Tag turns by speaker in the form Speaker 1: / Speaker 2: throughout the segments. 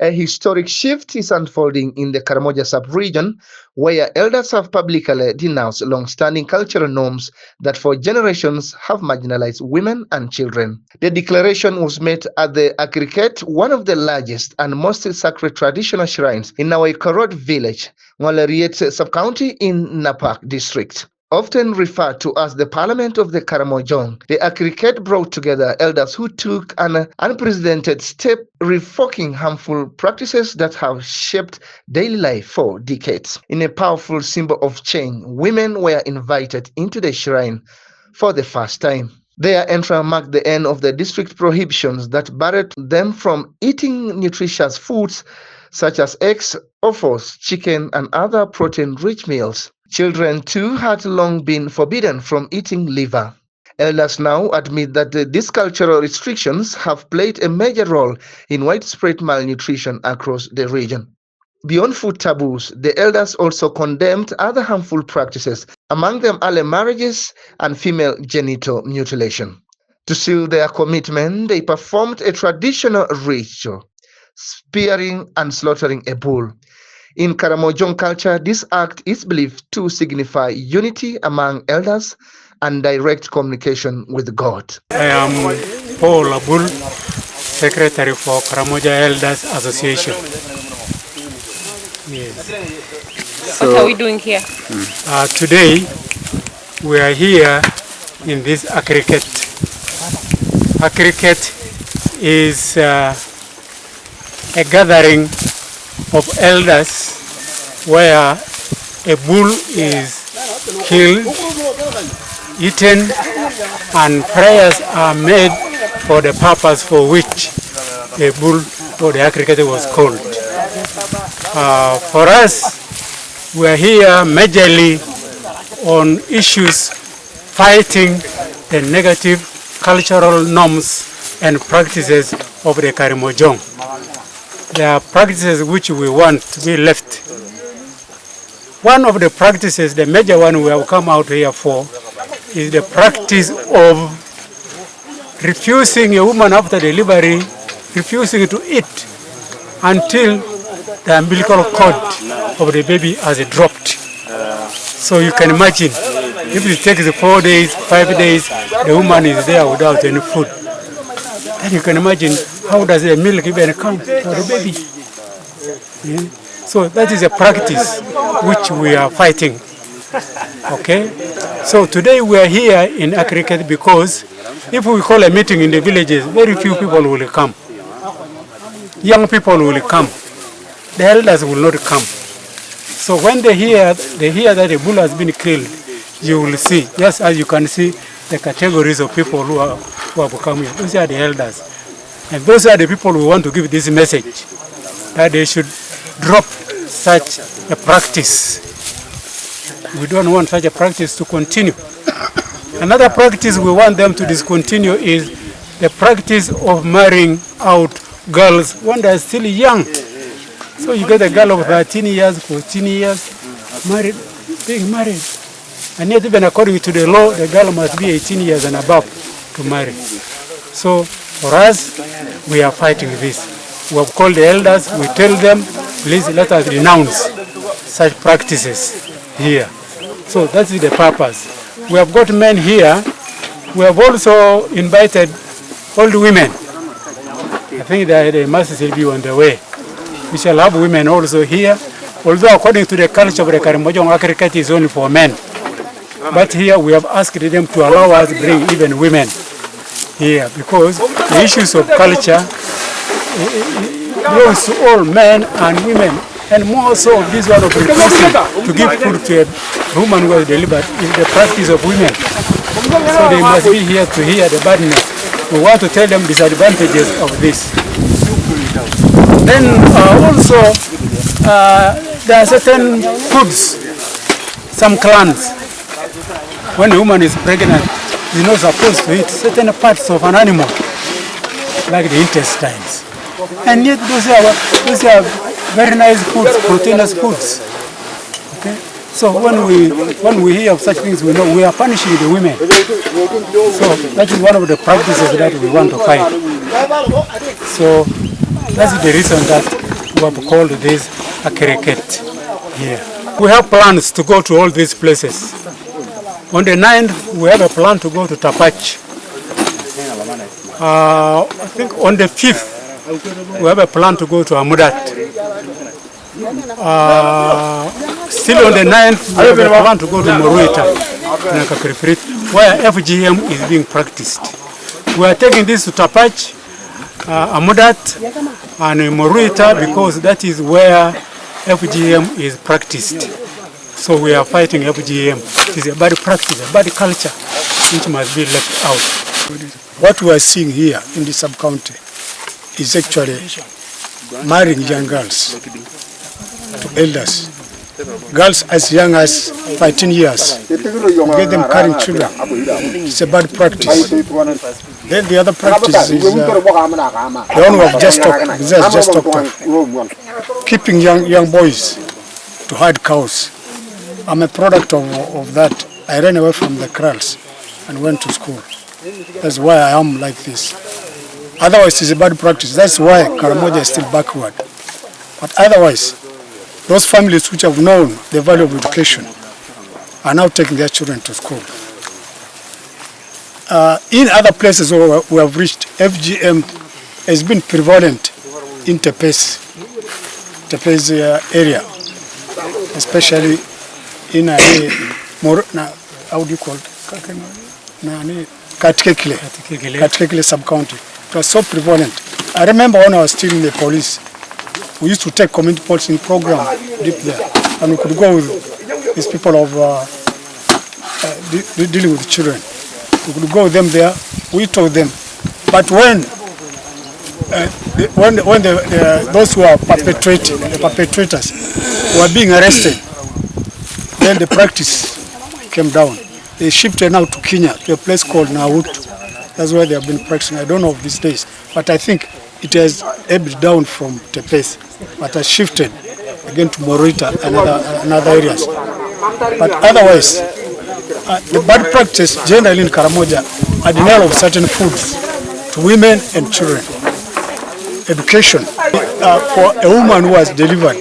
Speaker 1: A historic shift is unfolding in the Karamoja sub-region, where elders have publicly denounced long-standing cultural norms that for generations have marginalized women and children. The declaration was made at the Akiriket, one of the largest and most sacred traditional shrines in Akiriket village, Ngoleriet sub-county in Napak District. Often referred to as the Parliament of the Karimojong, the Akiriket brought together elders who took an unprecedented step, revoking harmful practices that have shaped daily life for decades. In a powerful symbol of change, women were invited into the shrine for the first time. Their entrance marked the end of the district prohibitions that barred them from eating nutritious foods such as eggs, offals, chicken, and other protein-rich meals. Children, too, had long been forbidden from eating liver. Elders now admit that these cultural restrictions have played a major role in widespread malnutrition across the region. Beyond food taboos, the elders also condemned other harmful practices, among them early marriages and female genital mutilation. To seal their commitment, they performed a traditional ritual, spearing and slaughtering a bull. In Karimojong culture, this act is believed to signify unity among elders and direct communication with God.
Speaker 2: I am Paul Abul, Secretary for Karamoja Elders Association.
Speaker 3: Yes. What are we doing here?
Speaker 2: Today, we are here in this Akiriket. Akiriket is a gathering of elders where a bull is killed, eaten, and prayers are made for the purpose for which the bull or the Akiriket was called. For us, we are here majorly on issues fighting the negative cultural norms and practices of the Karimojong. There are practices which we want to be left. One of the practices, the major one we have come out here for, is the practice of refusing a woman after delivery, refusing to eat until the umbilical cord of the baby has dropped. So you can imagine, if it takes 4 days, 5 days, the woman is there without any food. And you can imagine, how does the milk even come for the baby? Yeah. So that is a practice which we are fighting. Okay? So today we are here in Akiriket because if we call a meeting in the villages, very few people will come. Young people will come. The elders will not come. So when they hear that a bull has been killed, you will see, just as you can see, the categories of people who have come here. Those are the elders. And those are the people who want to give this message, that they should drop such a practice. We don't want such a practice to continue. Another practice we want them to discontinue is the practice of marrying out girls when they are still young. So you get a girl of 13 years, 14 years, being married. And yet even according to the law, the girl must be 18 years and above to marry. So for us, we are fighting this. We have called the elders, we tell them, please let us renounce such practices here. So that is the purpose. We have got men here. We have also invited old women. I think that they must still be on the way. We shall have women also here, although according to the culture of the Karimojong, Akiriket is only for men. But here we have asked them to allow us to bring even women here, because the issues of culture belongs to all men and women, and more so this one of refusing to give food to a woman who was delivered is the practice of women. So they must be here to hear the badness. We want to tell them disadvantages of this. Then also there are certain foods, some clans, when a woman is pregnant, is not supposed to eat certain parts of an animal, like the intestines. And yet those are very nice foods, proteinous foods. Okay? So when we hear of such things, we know we are punishing the women. So that is one of the practices that we want to fight. So that's the reason that we have called this Akiriket here. We have plans to go to all these places. On the 9th, we have a plan to go to Tapach. I think on the 5th, we have a plan to go to Amudat. Still on the 9th, we have a plan to go to Moruita, where FGM is being practiced. We are taking this to Tapach, Amudat, and Moruita because that is where FGM is practiced. So we are fighting FGM. It is a bad practice, a bad culture, which must be left out.
Speaker 4: What we are seeing here in the sub-county is actually marrying young girls to elders. Girls as young as 13 years, get them carrying children. It's a bad practice. Then the other practice is the one we have just talked of, keeping young boys to herd cows. I'm a product of that. I ran away from the kraals and went to school. That's why I am like this. Otherwise, it's a bad practice. That's why Karamoja is still backward. But otherwise, those families which have known the value of education are now taking their children to school. In other places where we have reached, FGM has been prevalent in Tepe's area, especially in how do you call it? Katikekile sub-county. It was so prevalent. I remember when I was still in the police, we used to take community policing program deep there, and we could go with these people of dealing with children. We could go with them there. We taught them. But when those who are the perpetrators, were being arrested, then the practice came down. They shifted now to Kenya, to a place called Nautu. That's where they have been practicing. I don't know of these days, but I think it has ebbed down from Tepes, but has shifted again to Morita and other areas. But otherwise, the bad practice generally in Karamoja are denial of certain foods to women and children. Education for a woman who has delivered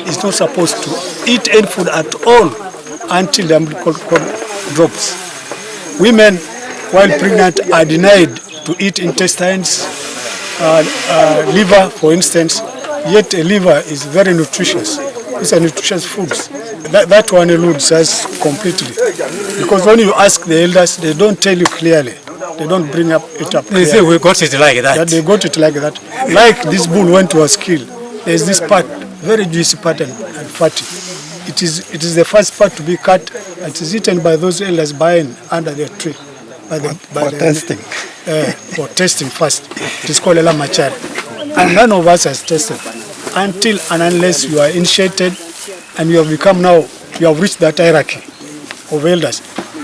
Speaker 4: is not supposed to eat any food at all until the umbilical cord drops. Women, while pregnant, are denied to eat intestines, liver, for instance. Yet a liver is very nutritious. It's a nutritious food. That one eludes us completely. Because when you ask the elders, they don't tell you clearly. They don't bring it up clearly.
Speaker 2: They say we got it like that.
Speaker 4: Yeah, they got it like that. Like this bull when it was killed, there's this part, very juicy part and fatty. It is the first part to be cut. It is eaten by those elders buying under their tree. For testing. For testing first. It is called Ela Machari. And none of us has tested until and unless you are initiated and you have become now, you have reached that hierarchy of elders.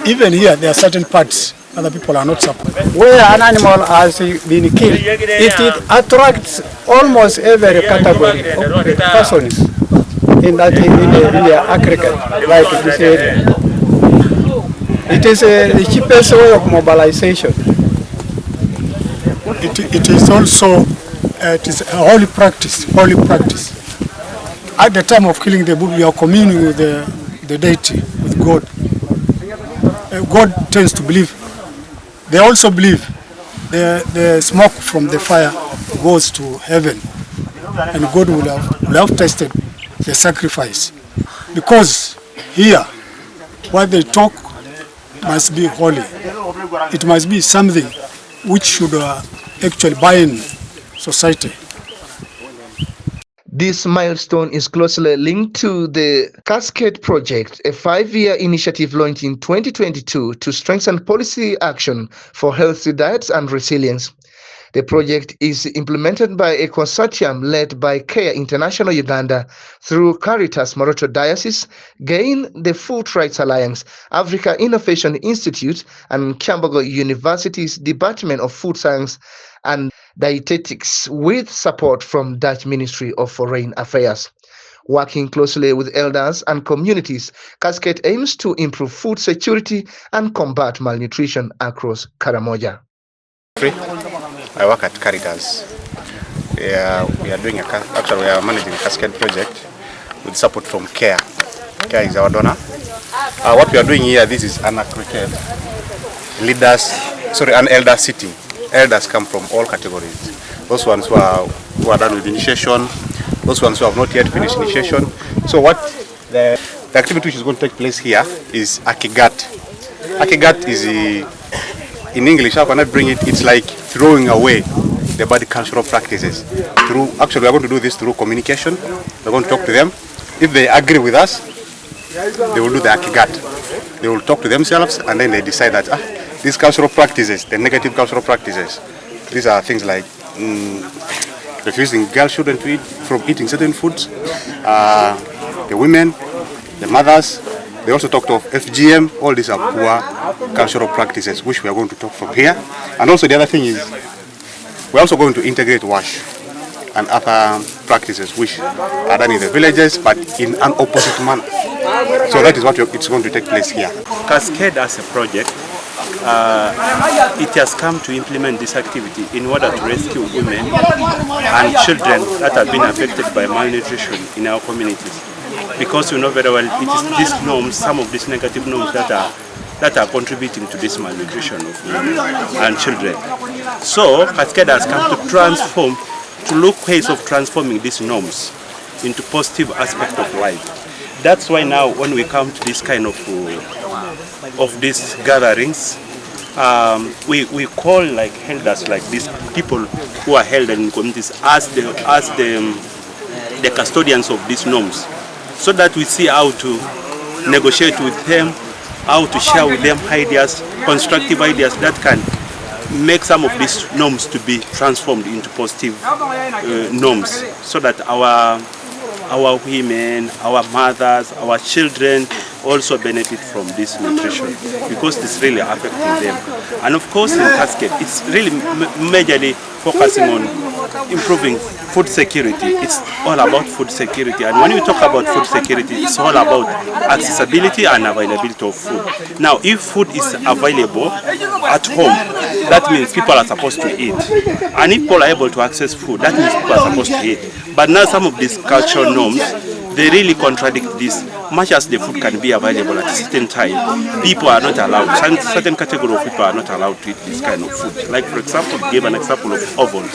Speaker 4: Even here, there are certain parts other people are not supported.
Speaker 5: Where an animal has been killed, it attracts almost every category of persons in the Akiriket, like this area. It is the cheapest way of mobilization.
Speaker 4: It is also it is a holy practice. At the time of killing the bull, we are communing with the deity, with God. God tends to believe. They also believe the smoke from the fire goes to heaven, and God will have tested the sacrifice. Because here, what they talk must be holy. It must be something which should actually bind society.
Speaker 1: This milestone is closely linked to the Cascade Project, a 5-year initiative launched in 2022 to strengthen policy action for healthy diets and resilience. The project is implemented by a consortium led by Care International Uganda through Caritas Moroto Diocese, GAIN, the Food Rights Alliance, Africa Innovation Institute, and Kyambogo University's Department of Food Science and Dietetics, with support from Dutch Ministry of Foreign Affairs. Working closely with elders and communities, Cascade aims to improve food security and combat malnutrition across Karamoja.
Speaker 6: I work at Caritas. We are managing a Cascade project with support from Care. Care is our donor. What we are doing here, this is an Akiriket an elder sitting. Elders come from all categories. Those ones who are done with initiation, those ones who have not yet finished initiation. So what the activity which is going to take place here is Akiriket. Akiriket is in English, how can I bring it? It's like throwing away the bad cultural practices. Actually, we are going to do this through communication. We're going to talk to them. If they agree with us, they will do the Akiriket. They will talk to themselves, and then they decide that these cultural practices, the negative cultural practices, these are things like refusing girls children to eat from eating certain foods, the women, the mothers. They also talked of FGM. All these are poor cultural practices, which we are going to talk from here. And also the other thing is, we're also going to integrate wash and other practices which are done in the villages, but in an opposite manner. So that is what it's going to take place here.
Speaker 7: Cascade as a project, it has come to implement this activity in order to rescue women and children that have been affected by malnutrition in our communities. Because you know very well, it is these norms, some of these negative norms that are contributing to this malnutrition of women and children. So Cascade has come to transform, to look ways of transforming these norms into positive aspect of life. That's why now when we come to this kind of these gatherings, we call like elders, like these people who are held in communities as the custodians of these norms, so that we see how to negotiate with them, how to share with them ideas, constructive ideas that can make some of these norms to be transformed into positive norms, so that our women, our mothers, our children also benefit from this nutrition, because it's really affecting them. And of course in Cascade, it's really majorly focusing on improving food security. It's all about food security, and when we talk about food security, it's all about accessibility and availability of food. Now, if food is available at home, that means people are supposed to eat, and if people are able to access food, that means people are supposed to eat. But now some of these cultural norms, they really contradict this. Much as the food can be available at a certain time, people are not allowed, certain category of people are not allowed to eat this kind of food. Like for example, give an example of ovals.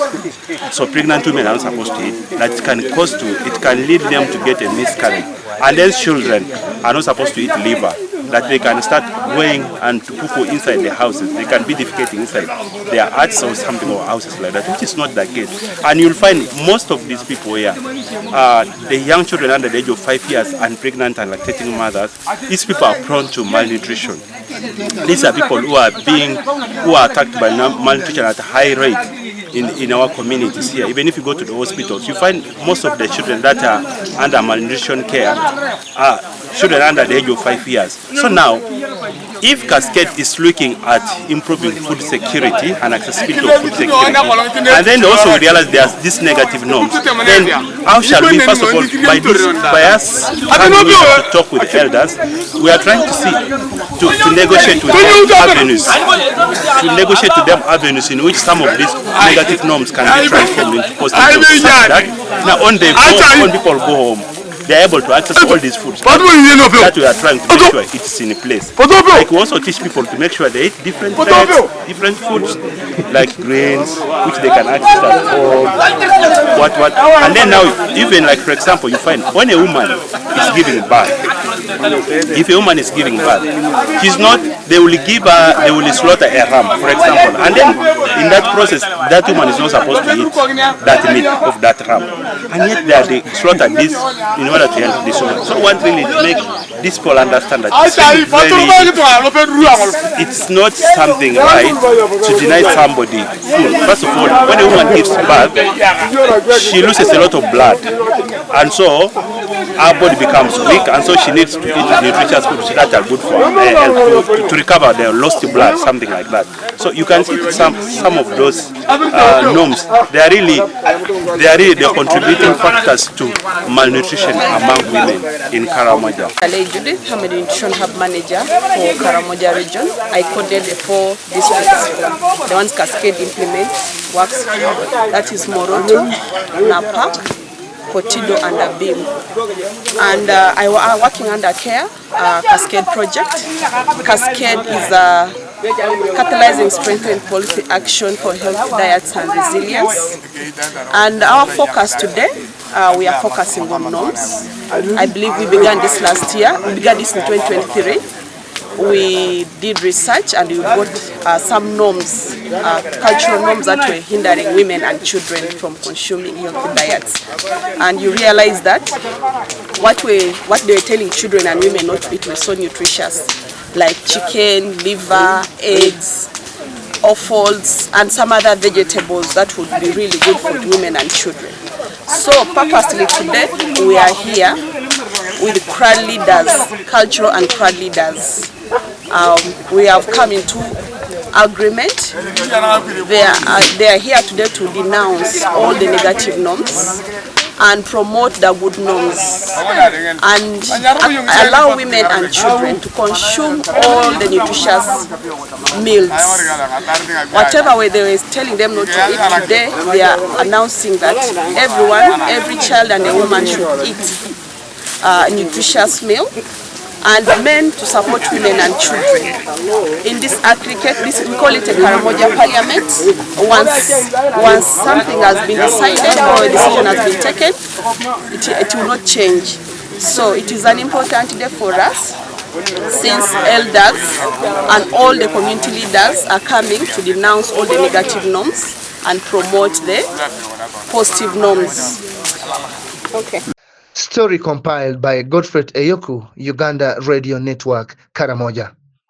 Speaker 7: So pregnant women are not supposed to eat. That can it can lead them to get a miscarriage. And then children are not supposed to eat liver, that they can start going and to poo inside their houses. They can be defecating inside their huts or something, or houses like that, which is not the case. And you'll find most of these people here, the young children under the age of 5 years and pregnant and lactating mothers, these people are prone to malnutrition. These are people who are attacked by malnutrition at a high rate in our communities here. Even if you go to the hospitals, you find most of the children that are under malnutrition care are children under the age of 5 years. So now, if Cascade is looking at improving food security and accessibility of food security, and then also realize there's these negative norms, then how shall we, first of all, by us coming to talk with the elders, we are trying to see, to negotiate with them avenues in which some of these negative norms can be transformed into positive norms, such that now when people go home, they are able to access all these foods that we are trying to make sure it's in a place. Like we also teach people to make sure they eat different diets, different foods, like grains, which they can access at home, and then now, even like for example, you find when a woman is giving birth, if a woman is giving birth, they will slaughter a ram, for example, and then in that process, that woman is not supposed to eat that meat of that ram, and yet they slaughter this in order to help this woman. So what really make these people understand that it's not something right to deny somebody food. First of all, when a woman gives birth, she loses a lot of blood, and so her body becomes weak, and so she needs to eat nutritious foods that are good for her to recover the lost blood, something like that. So you can see some of those norms. They are really the contributing factors to malnutrition among women in Karamoja.
Speaker 3: Judith, I'm a nutrition hub manager for Karamoja region. I coded the 4 districts. The ones Cascade implement works, that is Moroto, Napak, Kotido and Abim. And I'm working under CARE, Cascade project. Cascade is a catalyzing strengthened policy action for health, diets and resilience. And our focus today, we are focusing on norms. I believe we began this last year. We began this in 2023. We did research and we got some norms, cultural norms that were hindering women and children from consuming healthy diets. And you realize that what they were telling children and women not to eat was so nutritious, like chicken, liver, eggs, offals, and some other vegetables that would be really good for women and children. So purposely today we are here with crowd leaders, cultural and crowd leaders. We have come into agreement. They are here today to denounce all the negative norms and promote the good norms and allow women and children to consume all the nutritious meals. Whatever way they were telling them not to eat today, they are announcing that every child and a woman should eat a nutritious meal, and men to support women and children. In this Akiriket, we call it a Karamoja parliament. Once something has been decided or a decision has been taken, it will not change. So it is an important day for us, since elders and all the community leaders are coming to denounce all the negative norms and promote the positive norms. Okay.
Speaker 1: Story compiled by Godfrey Eyoku, Uganda Radio Network, Karamoja.